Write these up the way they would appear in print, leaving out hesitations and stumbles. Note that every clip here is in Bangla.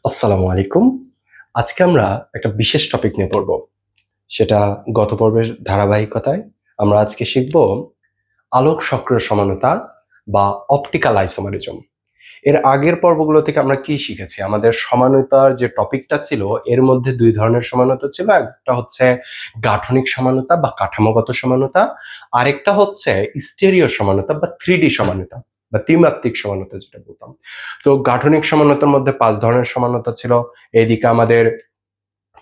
আসসালামু আলাইকুম। আজকে আমরা একটা বিশেষ টপিক নিয়ে পড়ব। সেটা গত পর্বের ধারাবাহিকতায় আমরা আজকে শিখব আলোক সক্রিয় সমানুতা বা অপটিক্যাল আইসোমারিজম। এর আগের পর্বগুলো থেকে আমরা কি শিখেছি? আমাদের সমানুতার যে টপিকটা ছিল এর মধ্যে দুই ধরনের সমানুতা ছিল। একটা হচ্ছে গাঠনিক সমানুতা বা কাঠামোগত সমানুতা, আরেকটা হচ্ছে স্টেরিও সমানুতা বা 3D সমানুতা বা ত্রিমাত্রিক সমানুতা যেটা বলতাম। তো গাঠনিক সমানুতার মধ্যে 5 ধরনের সমানুতা ছিল। এইদিকে আমাদের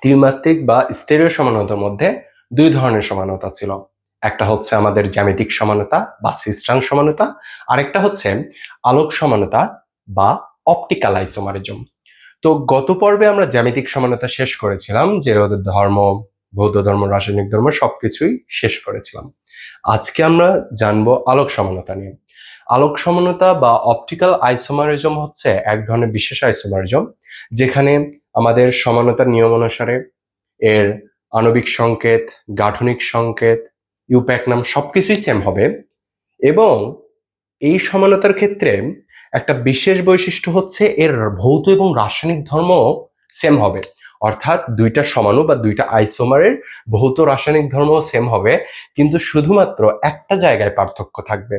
ত্রিমাত্রিক বা স্টেরিও সমানুতার মধ্যে 2 ধরনের সমানুতা ছিল। একটা হচ্ছে আমাদের জ্যামিতিক সমানুতা বা সিস্টাং সমানুতা, আরেকটা হচ্ছে আলোক সমানুতা বা অপটিক্যাল আইসোমারিজম। তো গত পর্বে আমরা জ্যামিতিক সমানুতা শেষ করেছিলাম, যে ওদের ধর্ম, বৌদ্ধ ধর্ম, রাসায়নিক ধর্ম সবকিছুই শেষ করেছিলাম। আজকে আমরা জানবো আলোক সমানুতা নিয়ে। আলোক সমানুতা বা অপটিক্যাল আইসোমারিজম হচ্ছে এক ধরনের বিশেষ আইসোমারিজম, যেখানে আমাদের সমানুতার নিয়ম অনুসারে এর আণবিক সংকেত, গাঠনিক সংকেত, ইউপ্যাক নাম সবকিছুই সেম হবে। এবং এই সমানতার ক্ষেত্রে একটা বিশেষ বৈশিষ্ট্য হচ্ছে এর ভৌত এবং রাসায়নিক ধর্ম সেম হবে। অর্থাৎ দুইটা সমাণু বা দুইটা আইসোমারের ভৌত রাসায়নিক ধর্ম সেম হবে, কিন্তু শুধুমাত্র একটা জায়গায় পার্থক্য থাকবে।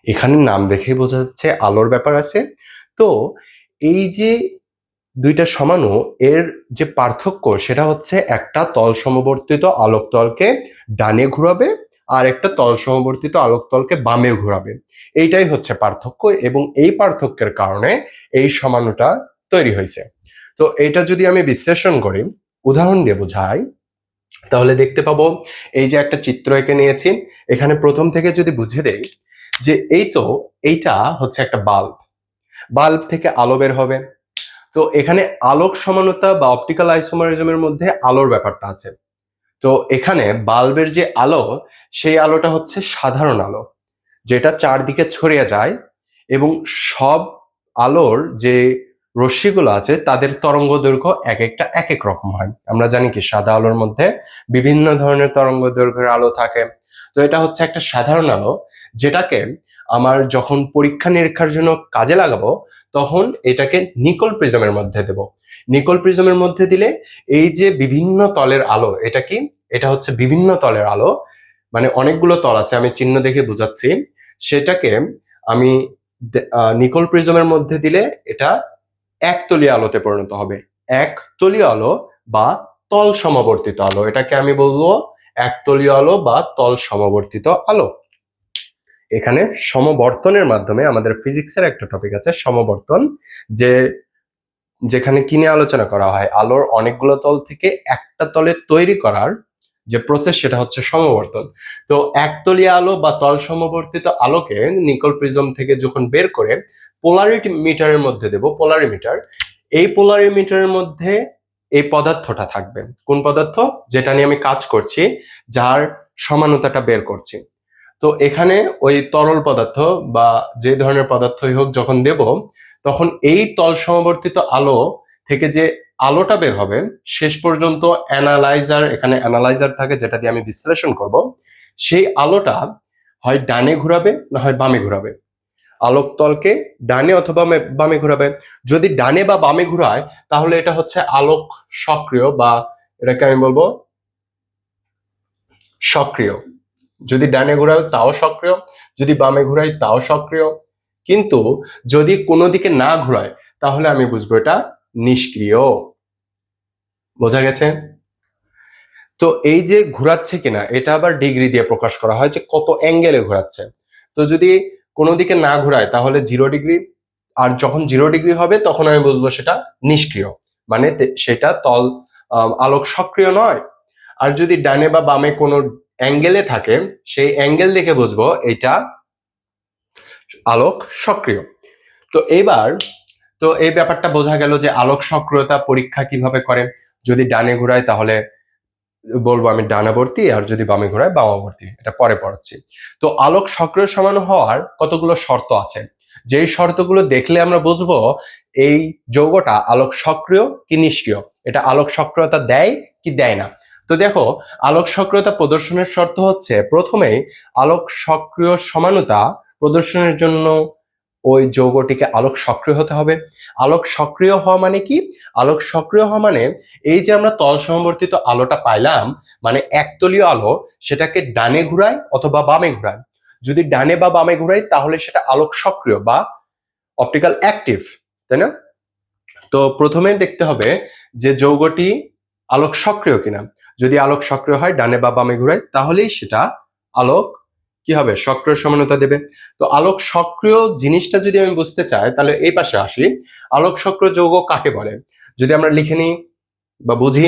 এখানে নাম দেখেই বোঝা যাচ্ছে আলোর ব্যাপার আছে। তো এই যে দুইটা সমাণু, এর যে পার্থক্য সেটা হচ্ছে একটা তল সমবর্তিত আলোক তলকে ডানে ঘুরাবে আর একটা তল সমবর্তিত আলোক তলকে বামে ঘুরাবে। এইটাই হচ্ছে পার্থক্য, এবং এই পার্থক্যের কারণে এই সমাণুটা তৈরি হয়েছে। তো এটা যদি আমি বিশ্লেষণ করি, উদাহরণ দিয়ে বোঝাই, তাহলে দেখতে পাবো এই যে একটা চিত্র এঁকে নিয়েছি। এখানে প্রথম থেকে যদি বুঝে দেই যে এইটা হচ্ছে একটা বাল্ব, বাল্ব থেকে আলো বের হবে। তো এখানে আলোক সমানুতা বা অপটিক্যাল আইসোমারিজমের মধ্যে আলোর ব্যাপারটা আছে। তো এখানে বাল্বের যে আলো, সেই আলোটা হচ্ছে সাধারণ আলো, যেটা চারদিকে ছড়িয়ে যায়, এবং সব আলোর যে রশ্মিগুলো আছে তাদের তরঙ্গ দৈর্ঘ্য এক একটা এক এক রকম হয়। আমরা জানি কি সাদা আলোর মধ্যে বিভিন্ন ধরনের তরঙ্গ দৈর্ঘ্যের আলো থাকে। তো এটা হচ্ছে একটা সাধারণ আলো, যেটাকে আমার যখন পরীক্ষা নিরীক্ষার জন্য কাজে লাগাবো তখন এটাকে নিকল প্রিজমের মধ্যে দেব। নিকল প্রিজমের মধ্যে দিলে এই যে বিভিন্ন তলের আলো, এটা হচ্ছে বিভিন্ন তলের আলো, মানে অনেকগুলো তল আছে, আমি চিহ্ন দেখে বোঝাচ্ছি। সেটাকে আমি নিকল প্রিজমের মধ্যে দিলে এটা একতলীয় আলোতে পরিণত হবে। একতলীয় আলো বা তল সমবর্তিত আলো, এটাকে আমি বলবো একতলীয় আলো বা তল সমবর্তিত আলো। এখানে সমবর্তনের মাধ্যমে আমাদের ফিজিক্সের একটা টপিক আছে সমবর্তন, যে যেখানে কিনে আলোচনা করা হয় আলোর অনেকগুলো তল থেকে একটা তলে তৈরি করার যে প্রসেস, সেটা হচ্ছে সমবর্তন। তো একতলীয় আলো বা তল সমবর্তিত আলোকে নিকল প্রিজম থেকে যখন বের করে পোলারিটি মিটারের মধ্যে দেব, পোলারিমিটার, এই পোলারিমিটারের মধ্যে এই পদার্থটা থাকবে। কোন পদার্থ? যেটা নিয়ে আমি কাজ করছি, যার সমানুতাটা বের করছি। তো এখানে ওই তরল পদার্থ বা যে ধরনের পদার্থই হোক যখন দেব, তখন এই তল সমবর্তিত আলো থেকে যে আলোটা বের হবে, শেষ পর্যন্ত এখানে অ্যানালাইজার থাকে যেটা দিয়ে আমি বিশ্লেষণ করব, সেই আলোটা হয় ডানে ঘুরাবে না হয় বামে ঘুরাবে। আলোক তলকে ডানে অথবা বামে ঘুরাবে। যদি ডানে বা বামে ঘুরায় তাহলে এটা হচ্ছে আলোক সক্রিয়, বা এটাকে আমি বলবো সক্রিয়। যদি ডানে ঘুরাই তাও সক্রিয়, যদি বামে ঘুরাই তাও সক্রিয়। কিন্তু যদি কোনো দিকে না ঘুরায় তাহলে আমি বুঝবো এটা নিষ্ক্রিয়। বোঝা গেছে? তো এই যে ঘুরাচ্ছে কিনা এটা আবার ডিগ্রি দিয়ে প্রকাশ করা হয়, যে কত অ্যাঙ্গেলে ঘোরাচ্ছে। তো যদি কোনো দিকে না ঘুরায় তাহলে 0 ডিগ্রি, আর যখন 0 ডিগ্রি হবে তখন আমি বুঝবো সেটা নিষ্ক্রিয়, মানে সেটা আলোক সক্রিয় নয়। আর যদি ডানে বা বামে কোনো অ্যাঙ্গেলে থাকে, সেই অ্যাঙ্গেল দেখে বুঝবো এটা আলোক সক্রিয়। তো এইবার এই ব্যাপারটা বোঝা গেল যে আলোক সক্রিয়তা পরীক্ষা কিভাবে করে। যদি ডানে ঘুরায় তাহলে বলবো আমি ডানাবর্তী, আর যদি বামে ঘোরায় বামাবর্তী, এটা পরে পড়াচ্ছি। তো আলোক সক্রিয় সমাণু হওয়ার কতগুলো শর্ত আছে, যেই শর্তগুলো দেখলে আমরা বুঝবো এই যৌগটা আলোক সক্রিয় কি নিষ্ক্রিয়, এটা আলোক সক্রিয়তা দেয় কি দেয় না। তো দেখো, আলোক সক্রিয়তা প্রদর্শনের শর্ত হচ্ছে প্রথমেই আলোক সক্রিয় সমানুতা প্রদর্শনের জন্য ওই যৌগটিকে আলোক সক্রিয় হতে হবে। আলোক সক্রিয় হওয়া মানে কি? আলোক সক্রিয় হওয়া মানে এই যে আমরা তল সমবর্তিত আলোটা পাইলাম, মানে একতলীয় আলো, সেটাকে ডানে ঘুরায় অথবা বামে ঘুরায়। যদি ডানে বা বামে ঘুরাই তাহলে সেটা আলোক সক্রিয় বা অপটিক্যাল অ্যাক্টিভ, তাই না? তো প্রথমে দেখতে হবে যে যৌগটি আলোক সক্রিয় কিনা। যদি আলোক সক্রিয় হয় ডানে বা বামে ঘুরায় তাহলেই সেটা আলোক কি হবে? সক্রিয় সমানতা দেবে। তো আলোক সক্রিয় জিনিসটা যদি আমি বুঝতে চাই তাহলে এই পাশে আসি। আলোক সক্রিয় যৌগ কাকে বলে? যদি আমরা লিখে নিই বা বুঝি,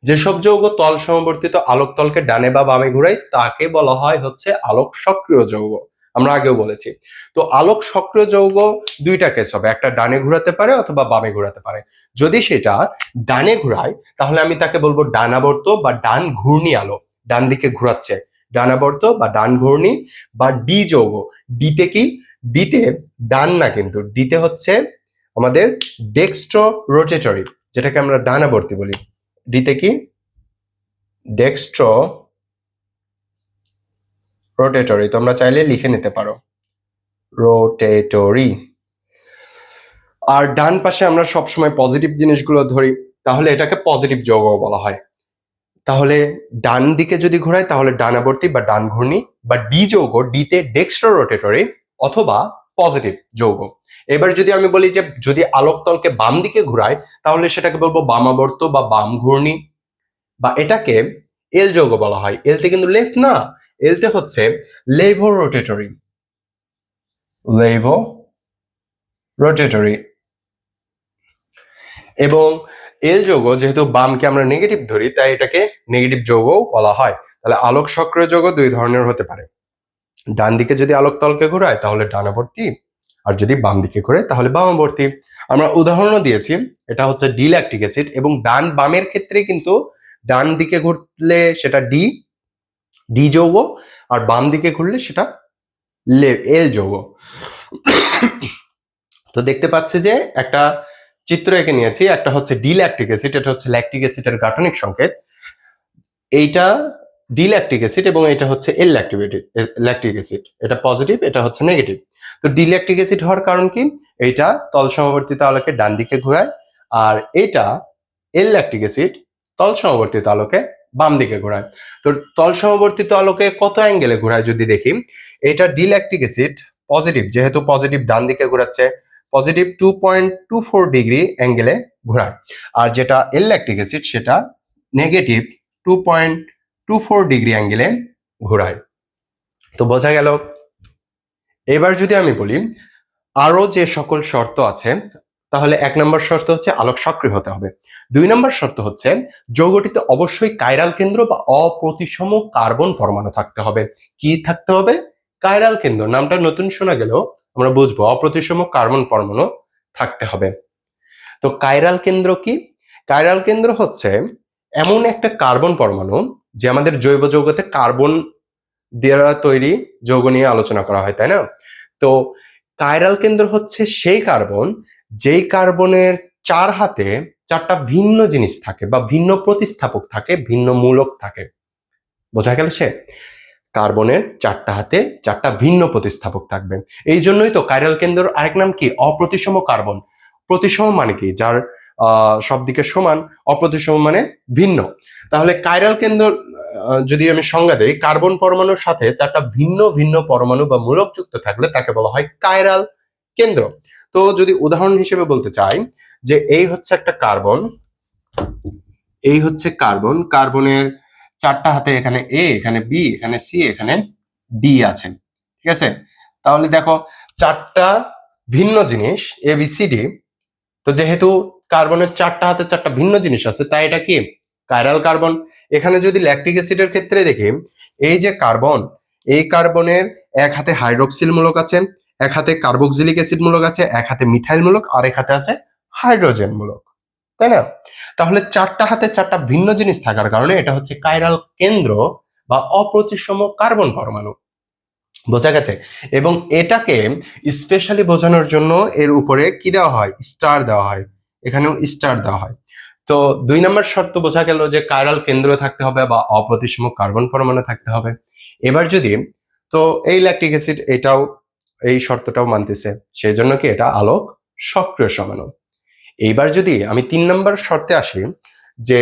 যেসব যৌগ তল সমবর্তিত আলোক তলকে ডানে বা বামে ঘুরায় তাকে বলা হয় হচ্ছে আলোক সক্রিয় যৌগ। আমরা আগেও বলেছি। তো আলোক সক্রিয় যৌগ দুইটা কেস হবে, একটা ডানে ঘোরাতে পারে অথবা বামে ঘোরাতে পারে। যদি সেটা ডানে ঘুরায় তাহলে আমি তাকে বলবো ডানাবর্ত বা ডান ঘূর্ণি আলো, ডান দিকে ঘুরাচ্ছে, ডানাবর্ত বা ডান ঘূর্ণি। বা ডি যৌগ, ডিতে কি? ডিতে ডান না, কিন্তু ডিতে হচ্ছে আমাদের ডেক্সট্রো রোটেটরি, যেটাকে আমরা ডানাবর্তী বলি। ডিতে কি? ডেক্সট্রো রোটেটরি, তোমরা চাইলে লিখে নিতে পারো, রোটেটরি। আর ডান পাশে আমরা সবসময় পজিটিভ জিনিসগুলো ধরি, তাহলে এটাকে পজিটিভ যৌগ বলা হয়। তাহলে ডান দিকে যদি ঘোরায় তাহলে ডানাবর্তী বা ডান ঘূর্ণি। বা ডি যৌগ, ডিতে ডেক্সট্রো রোটেটরি অথবা পজিটিভ যৌগ। এবার যদি আমি বলি যে যদি আলোক তলকে বাম দিকে ঘুরায় তাহলে সেটাকে বলবো বামাবর্ত বা বাম ঘূর্ণি। বা এটাকে এল যৌগ বলা হয়। এলতে কিন্তু লেফট না, এলতে হচ্ছে লেভো রোটেটরি, লেভো রোটেটরি। এবং এল যৌগ যেহেতু বামকে আমরা নেগেটিভ ধরি তাই এটাকে নেগেটিভ যৌগ বলা হয়। তাহলে আলোক সক্রিয় যৌগ দুই ধরনের হতে পারে, ডান দিকে যদি আলোক তলকে ঘোরায় তাহলে ডানাবর্তী, আর যদি বাম দিকে ঘোরে তাহলে বামাবর্তী। আমরা উদাহরণও দিয়েছি, এটা হচ্ছে ডি ল্যাকটিক অ্যাসিড, এবং ডান বামের ক্ষেত্রে কিন্তু ডান দিকে ঘুরলে সেটা ডি, ডি যৌগ, আর বাম দিকে ঘুরলে সেটা এল যৌগ। তো দেখতে পাচ্ছি যে একটা চিত্র এঁকে নিয়েছি, একটা হচ্ছে ডি ল্যাকটিক অ্যাসিড, এটা হচ্ছে ল্যাকটিক অ্যাসিডের গাঠনিক সংকেত। এইটা ডি ল্যাকটিক অ্যাসিড এবং এটা হচ্ছে এল ল্যাকটিক অ্যাসিড, এটা পজিটিভ, এটা হচ্ছে নেগেটিভ। তো ডি ল্যাকটিক অ্যাসিড হওয়ার কারণ কি? এইটা তল সমবর্তিত আলোকে ডান দিকে ঘোরায়, আর এটা এল ল্যাকটিক অ্যাসিড তল সমবর্তিত আলোকে বাম দিকে ঘোরায়। তো তল সমবর্তিত আলোকে কত অ্যাঙ্গেলে ঘোরায় যদি দেখি, এটা ডি ল্যাকটিক অ্যাসিড পজিটিভ, যেহেতু পজিটিভ ডান দিকে ঘোরাচ্ছে, পজিটিভ 2.24 ডিগ্রি অ্যাঙ্গেলে ঘোরায়। আর যেটা এল ল্যাকটিক অ্যাসিড সেটা নেগেটিভ 2.24 ডিগ্রি অ্যাঙ্গেলে ঘোরায়। তো বোঝা গেল। এবার যদি আমি বলি আরো যে সকল শর্ত আছে, তাহলে 1 নম্বর শর্ত হচ্ছে আলোক সক্রিয় হতে হবে। 2 নম্বর শর্ত হচ্ছে যৌগটিতে অবশ্যই কাইরাল কেন্দ্র বা অপ্রতিসম কার্বন পরমাণু থাকতে হবে। কি থাকতে হবে? কাইরাল কেন্দ্র। নামটা নতুন শোনা গেলেও আমরা বুঝবো অপ্রতিসম কার্বন পরমাণু থাকতে হবে। তো কাইরাল কেন্দ্র কি? কাইরাল কেন্দ্র হচ্ছে এমন একটা কার্বন পরমাণু, যে আমাদের জৈব যৌগতে কার্বন দ্বারা তৈরি যৌগ নিয়ে আলোচনা করা হয়, তাই না? তো কাইরাল কেন্দ্র হচ্ছে সেই কার্বন, যেই কার্বনের চার হাতে চারটা ভিন্ন জিনিস থাকে বা ভিন্ন প্রতিস্থাপক থাকে, ভিন্ন মূলক থাকে। বোঝা গেল? সে কার্বনের চারটা হাতে চারটা ভিন্ন প্রতিস্থাপক থাকবে। এই জন্যই তো কাইরাল কেন্দ্র আরেক নাম কি? অপ্রতিসম কার্বন। প্রতিসম মানে কি? যার সব দিকে সমান। অপ্রতিসম মানে ভিন্ন। তাহলে কাইরাল কেন্দ্র যদি আমি সংজ্ঞা দেই, কার্বন পরমাণুর সাথে চারটা ভিন্ন ভিন্ন পরমাণু বা মূলক যুক্ত থাকলে তাকে বলা হয় কাইরাল কেন্দ্র। তো যদি উদাহরণ হিসেবে বলতে চাই যে এই হচ্ছে একটা কার্বন, এই হচ্ছে কার্বন, কার্বনের চারটা হাতে এখানে এ, এখানে বি, এখানে সি, এখানে ডি আছে, ঠিক আছে? তাহলে দেখো চারটা ভিন্ন জিনিস এ বি সি ডি। তো যেহেতু কার্বনের চারটা হাতে চারটা ভিন্ন জিনিস আছে তাই এটা কি? Chiral carbon. এখানে যদি ল্যাকটিক অ্যাসিডের ক্ষেত্রে দেখি, এই যে কার্বন, এই কার্বনের এক হাতে হাইড্রোক্সিল মূলক আছে, এক হাতে কার্বক্সিলিক অ্যাসিড মূলক আছে, এক হাতে মিথাইল মূলক, আর এক হাতে আছে হাইড্রোজেন মূলক, তাই না? তাহলে চারটা হাতে চারটা ভিন্ন জিনিস থাকার কারণে এটা হচ্ছে কাইরাল কেন্দ্র বা অপ্রতিসম কার্বন পরমাণু। বোঝা গেছে? এবং এটাকে স্পেশালি বোঝানোর জন্য এর উপরে কি দেওয়া হয়? স্টার দেওয়া হয়, এখানেও স্টার দেওয়া হয়। তো 2 নম্বর শর্ত বোঝা গেল যে কাইরাল কেন্দ্র থাকতে হবে বা অপ্রতিসম কার্বন পরমাণু থাকতে হবে। এবার যদি, তো এই ল্যাকটিক অ্যাসিড এটাও এই শর্তটাও মানতেছে, সেই জন্য কি এটা আলোক সক্রিয় সমাণু। এইবার যদি আমি 3 নম্বর শর্তে আসি, যে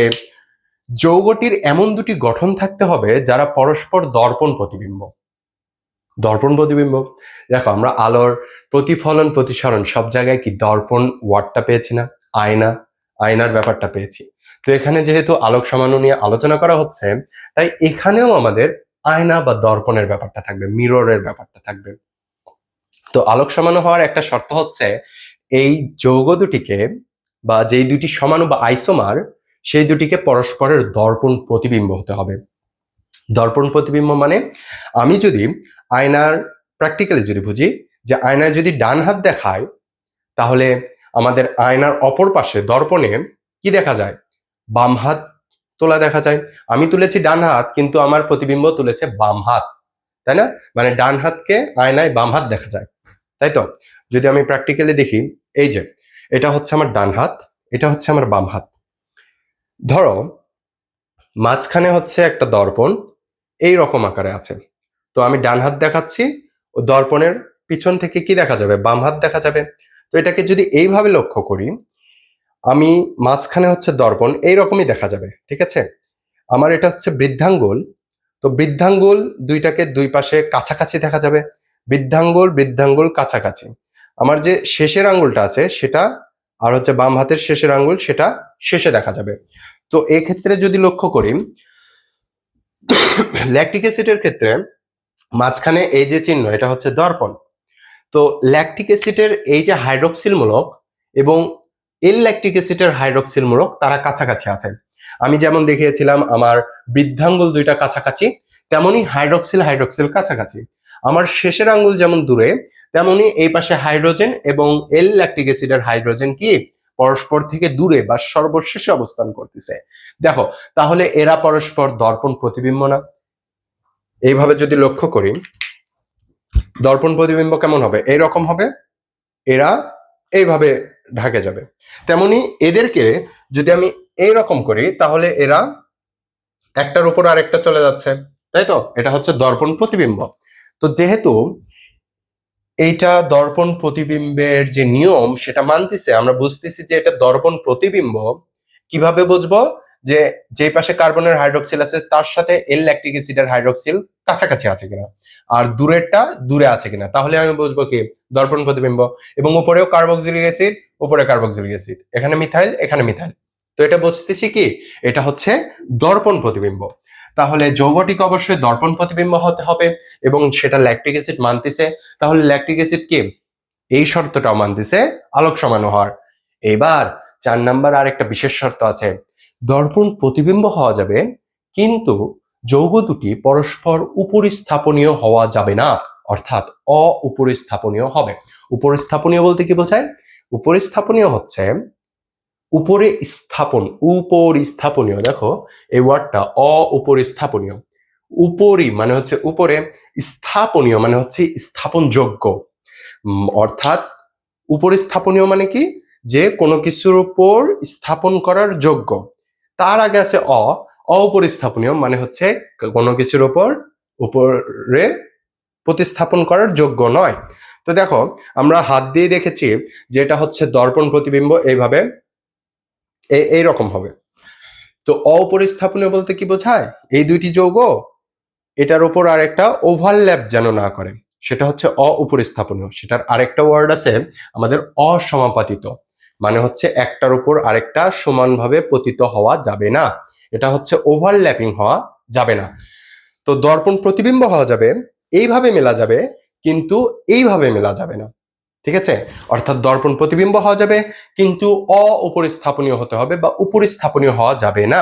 যৌগটির এমন দুটি গঠন থাকতে হবে যারা পরস্পর দর্পণ প্রতিবিম্ব। দর্পণ প্রতিবিম্ব, দেখো আমরা আলোর প্রতিফলন প্রতিসরণ সব জায়গায় কি দর্পণ ওয়ার্ডটা পেয়েছি না, আয়না, আয়নার ব্যাপারটা পেয়েছি। তো এখানে যেহেতু আলোক সমাণু নিয়ে আলোচনা করা হচ্ছে, তাই এখানেও আমাদের আয়না বা দর্পণের ব্যাপারটা থাকবে, মিররের ব্যাপারটা থাকবে। তো আলোক সমাণু হওয়ার একটা শর্ত হচ্ছে এই যৌগ দুটিকে বা যেই দুটি সমাণু বা আইসোমার, সেই দুটিকে পরস্পরের দর্পণ প্রতিবিম্ব হতে হবে। দর্পণ প্রতিবিম্ব মানে আমি যদি আয়নার প্র্যাকটিক্যালি যদি বুঝি, যে আয়নায় যদি ডান হাত দেখায়, তাহলে আমাদের আয়নার অপর পাশে দর্পণে কি দেখা যায়, বাম হাত তোলা দেখা যায়। আমি তুলেছি ডান হাত, কিন্তু আমার প্রতিবিম্ব তুলেছে বাম হাত, তাই না? মানে ডান হাতকে আয়নায় বাম হাত দেখা যায়, তাই তো? যদি আমি প্র্যাকটিক্যালি দেখি, এই যে এটা হচ্ছে আমার ডান হাত, এটা হচ্ছে আমার বাম হাত। ধরো মাঝখানে হচ্ছে একটা দর্পণ, এই রকম আকারে আছে। তো আমি ডান হাত দেখাচ্ছি, ও দর্পণের পিছন থেকে কি দেখা যাবে, বাম হাত দেখা যাবে। তো এটাকে যদি এইভাবে লক্ষ্য করি, আমি মাঝখানে হচ্ছে দর্পণ, এইরকমই দেখা যাবে, ঠিক আছে? আমার এটা হচ্ছে বৃদ্ধাঙ্গুল, তো বৃদ্ধাঙ্গুল দুইটাকে দুই পাশে কাছাকাছি দেখা যাবে, বৃদ্ধাঙ্গুল বৃদ্ধাঙ্গুল কাছাকাছি। আমার যে শেষের আঙ্গুলটা আছে সেটা, আর হচ্ছে বাম হাতের শেষের আঙ্গুল, সেটা শেষে দেখা যাবে। তো এক্ষেত্রে যদি লক্ষ্য করি, ল্যাকটিক অ্যাসিডের ক্ষেত্রে মাঝখানে এই যে চিহ্ন, এটা হচ্ছে দর্পণ। তো ল্যাকটিক অ্যাসিডের এই যে হাইড্রক্সিল মূলক এবং এল ল্যাকটিক অ্যাসিডের হাইড্রক্সিল মূলক, তারা কাছাকাছি আছে। আমি যেমন দেখিয়েছিলাম আমার বৃদ্ধাঙ্গুল দুইটা কাছাকাছি, তেমনি হাইড্রক্সিল হাইড্রক্সিল কাছাকাছি। আমার শেষের আঙ্গুল যেমন দূরে, তেমনি এই পাশে হাইড্রোজেন এবং এল ল্যাকটিক অ্যাসিডের হাইড্রোজেন কি পরস্পর থেকে দূরে বা সর্বশেষে অবস্থান করতেছে। দেখো, তাহলে এরা পরস্পর দর্পণ প্রতিবিম্ব না? এইভাবে যদি লক্ষ্য করি, দর্পণ প্রতিবিম্ব কেমন হবে, এইরকম হবে, এরা এইভাবে ঢাকে যাবে। তেমনি এদেরকে যদি আমি এইরকম করি, তাহলে এরা একটার উপর আরেকটা চলে যাচ্ছে, তাই তো? এটা হচ্ছে দর্পণ প্রতিবিম্ব। তো যেহেতু এইটা দর্পণ প্রতিবিম্বের যে নিয়ম সেটা মানতেছে, আমরা বুঝতেছি যে এটা দর্পণ প্রতিবিম্ব। কিভাবে বুঝবো? যে যে পাশে কার্বনের হাইড্রোক্সিল আছে তার সাথে এল ল্যাকটিক অ্যাসিডের হাইড্রোক্সিল কাছাকাছি আছে কিনা, আর দূরেরটা দূরে আছে কিনা, তাহলে আমি বুঝবো কি দর্পণ প্রতিবিম্ব। এবং উপরেও কার্বক্সিলিক অ্যাসিড, উপরে কার্বক্সিলিক অ্যাসিড, এখানে মিথাইল, এখানে মিথাইল। তো এটা বুঝতেছি কি এটা হচ্ছে দর্পণ প্রতিবিম্ব। তাহলে যৌগটিকে অবশ্যই দর্পণ প্রতিবিম্ব হতে হবে, এবং সেটা ল্যাকটিক অ্যাসিড মানতেছে। তাহলে ল্যাকটিক অ্যাসিড কি এই শর্তটাও মানতেছে আলোক সমাণু হওয়ার। এবার 4 নাম্বার আর একটা বিশেষ শর্ত আছে, দর্পণ প্রতিবিম্ব হওয়া যাবে, কিন্তু যৌগ দুটি পরস্পর উপরিস্থাপনীয় হওয়া যাবে না, অর্থাৎ অউপরিস্থাপনীয় হবে। উপরিস্থাপনীয় বলতে কি বোঝায়? উপরিস্থাপনীয় হচ্ছে উপরে স্থাপন, উপরিস্থাপনীয়। দেখো এই ওয়ার্ডটা অউপরিস্থাপনীয়, উপরি মানে হচ্ছে উপরে, স্থাপনীয় মানে হচ্ছে স্থাপনযোগ্য। অর্থাৎ উপরিস্থাপনীয় মানে কি, যে কোনো কিছুর উপর স্থাপন করার যোগ্য। তার আগে আছে অপরিস্থাপনীয় মানে হচ্ছে কোনো কিছুর উপর উপরে প্রতিস্থাপন করার যোগ্য নয়। তো দেখো আমরা হাত দিয়ে দেখেছি যে এটা হচ্ছে দর্পণ প্রতিবিম্ব, এইভাবে এইরকম হবে। তো অপরিস্থাপনীয় বলতে কি বোঝায়? এই দুইটি যৌগ এটার উপর আর একটা ওভারল্যাপ যেন না করে, সেটা হচ্ছে অউপরিস্থাপনীয়। সেটার আরেকটা ওয়ার্ড আছে আমাদের অসমাপাতিত, মানে হচ্ছে একটার উপর আরেকটা সমানভাবে পতিত হওয়া যাবে না, এটা হচ্ছে ওভারল্যাপিং হওয়া যাবে না। তো দর্পণ প্রতিবিম্ব হওয়া যাবে, এইভাবে মেলা যাবে, কিন্তু এইভাবে মেলা যাবে না, ঠিক আছে? অর্থাৎ দর্পণ প্রতিবিম্ব হওয়া যাবে, কিন্তু অউপরিস্থাপনীয় হতে হবে বা উপরিস্থাপনীয় হওয়া যাবে না।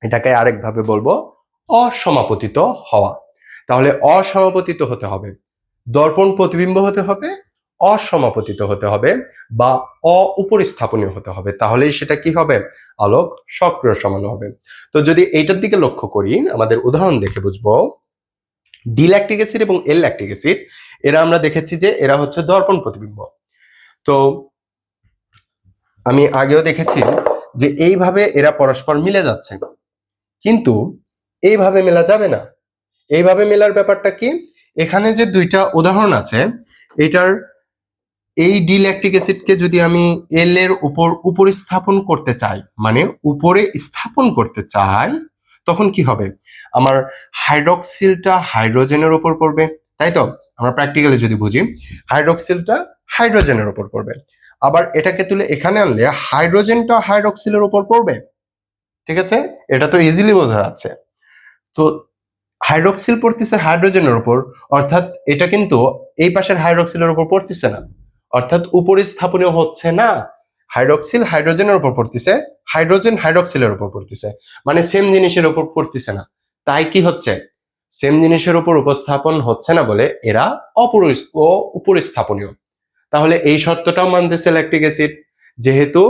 এটাকে আরেকভাবে বলবো অসমাপতিত হওয়া। তাহলে অসমাপতিত হতে হবে, দর্পণ প্রতিবিম্ব হতে হবে, অসমাপতিত হতে হবে, বা অউপরিস্থাপনীয় হতে হবে, তাহলেই সেটা কি হবে, আলোক সক্রিয় সমাণু হবে। তো যদি এইটার দিকে লক্ষ্য করি, আমাদের উদাহরণ দেখে বুঝবো, ডি ল্যাকটিক অ্যাসিড এবং এল ল্যাকটিক অ্যাসিড, এরা আমরা দেখেছি যে এরা হচ্ছে দর্পণ প্রতিবিম্ব। তো আমি আগেও দেখেছি যে এইভাবে এরা পরস্পর মিলে যাচ্ছে, কিন্তু এইভাবে মেলা যাবে না। এইভাবে মেলার ব্যাপারটা কি, এখানে যে দুইটা উদাহরণ আছে, এটার এই ডি ল্যাকটিক অ্যাসিডকে যদি আমি এল এর উপর স্থাপন করতে চাই, মানে উপরে স্থাপন করতে চাই, তখন কি হবে? আমার হাইড্রক্সিলটা হাইড্রোজেনের উপর পড়বে, তাই তো? আমরা প্র্যাকটিক্যালি যদি বুঝি, হাইড্রক্সিলটা হাইড্রোজেনের উপর পড়বে। আবার এটাকে তুলে এখানে আনলে হাইড্রোজেনটা হাইড্রক্সিলের উপর পড়বে। ঠিক আছে, এটা তো ইজিলি বোঝা যাচ্ছে। তো হাইড্রক্সিল পড়তেছে হাইড্রোজেনের উপর, অর্থাৎ এটা কিন্তু এই পাশের হাইড্রক্সিলের উপর পড়তেছে না, অর্থাৎ উপরে স্থাপনীয় হচ্ছে না। হাইড্রক্সিল হাইড্রোজেনের উপর পড়তেছে, হাইড্রোজেন হাইড্রক্সিলের উপর পড়তেছে, মানে সেম জিনিসের উপর পড়তেছে না। তাই কি হচ্ছে? সেম জিনিসের উপর উপস্থাপন হচ্ছে না বলে এরা উপর স্থাপনীয়। তাহলে এই শর্তটাও মানতেছে ল্যাকটিক অ্যাসিড, যেহেতু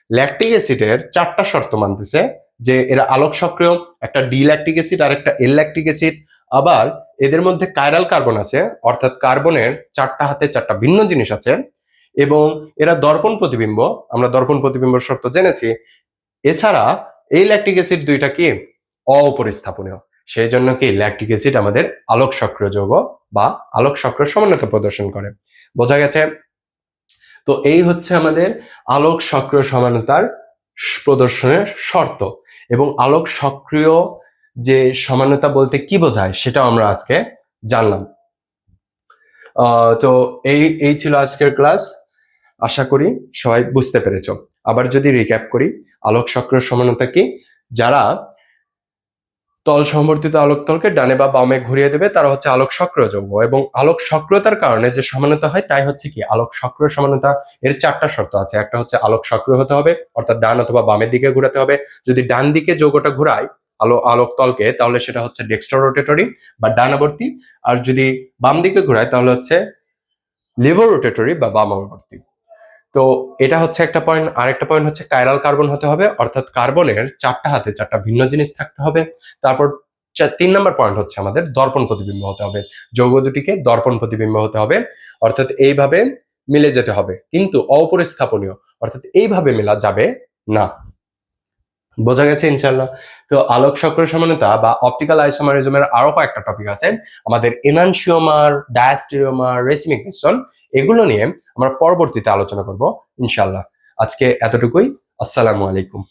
ল্যাকটিক অ্যাসিডের 4টা শর্ত মানতেছে, যে এরা আলোক সক্রিয়, একটা ডি ল্যাকটিক অ্যাসিড আর একটা এল ল্যাকটিক অ্যাসিড, আবার এদের মধ্যে কাইরাল কার্বন আছে, অর্থাৎ কার্বনের 4টা হাতে 4টা ভিন্ন জিনিস আছে, এবং এরা দর্পণ প্রতিবিম্ব, আমরা দর্পণ প্রতিবিম্ব শর্ত জেনেছি। এছাড়া এই ল্যাকটিক অ্যাসিড দুইটা কি অপরিস্থাপনীয়, সেই জন্য কি ল্যাকটিক অ্যাসিড আমাদের আলোক সক্রিয় যৌগ বা আলোক সক্রিয় সমন্বয়তা প্রদর্শন করে। বোঝা গেছে? তো এই হচ্ছে আমাদের আলোক সক্রিয় সমানতার প্রদর্শনের শর্ত, এবং আলোক সক্রিয় যে সমানতা বলতে কি বোঝায় সেটাও আমরা আজকে জানলাম। তো এই এই ছিল আজকের ক্লাস, আশা করি সবাই বুঝতে পেরেছো। আবার যদি রিক্যাপ করি, আলোক সক্রিয় সমানতা কি? যারা তল সমবর্তিত আলোক তলকে ডানে বা বামে ঘুরিয়ে দেবে তারা হচ্ছে আলোক সক্রিয় যৌগ, এবং আলোক সক্রিয়তার কারণে যে সমানতা হয় তাই হচ্ছে কি আলোক সক্রিয় সমানতা। এর 4টা শর্ত আছে। একটা হচ্ছে আলোক সক্রিয় হতে হবে, অর্থাৎ ডান অথবা বামের দিকে ঘোরাতে হবে। যদি ডান দিকে যৌগটা ঘুরায় আলোক তলকে, তাহলে সেটা হচ্ছে ডেক্সট্রো রোটেটরি বা ডানাবর্তী, আর যদি বাম দিকে ঘুরায় তাহলে হচ্ছে লেভো রোটেটরি বা বামাবর্তী। তো এটা হচ্ছে একটা পয়েন্ট। আরেকটা পয়েন্ট হচ্ছে কাইরাল কার্বন হতে হবে, অর্থাৎ কার্বনের 4টা হাতে 4টা ভিন্ন জিনিস থাকতে হবে। তারপর 3 নম্বর পয়েন্ট হচ্ছে আমাদের দর্পণ প্রতিবিম্ব হতে হবে, যৌগ দুটিকে দর্পণ প্রতিবিম্ব হতে হবে, অর্থাৎ এইভাবে মিলে যেতে হবে, কিন্তু অপরিস্থাপনীয়, অর্থাৎ এইভাবে মেলা যাবে না। বোঝা গেছে ইনশাল্লাহ? তো আলোক সক্রিয় সমানতা বা অপটিক্যাল আইসোমারিজমের আরো কয়েকটা টপিক আছে আমাদের, এনানসিওমার, ডায়াস্টেরিওমার, রেসিমিক মিশ্রণ, এগুলো নিয়ে আমরা পরবর্তীতে আলোচনা করব ইনশাল্লাহ। আজকে এতটুকুই। আসসালামু আলাইকুম।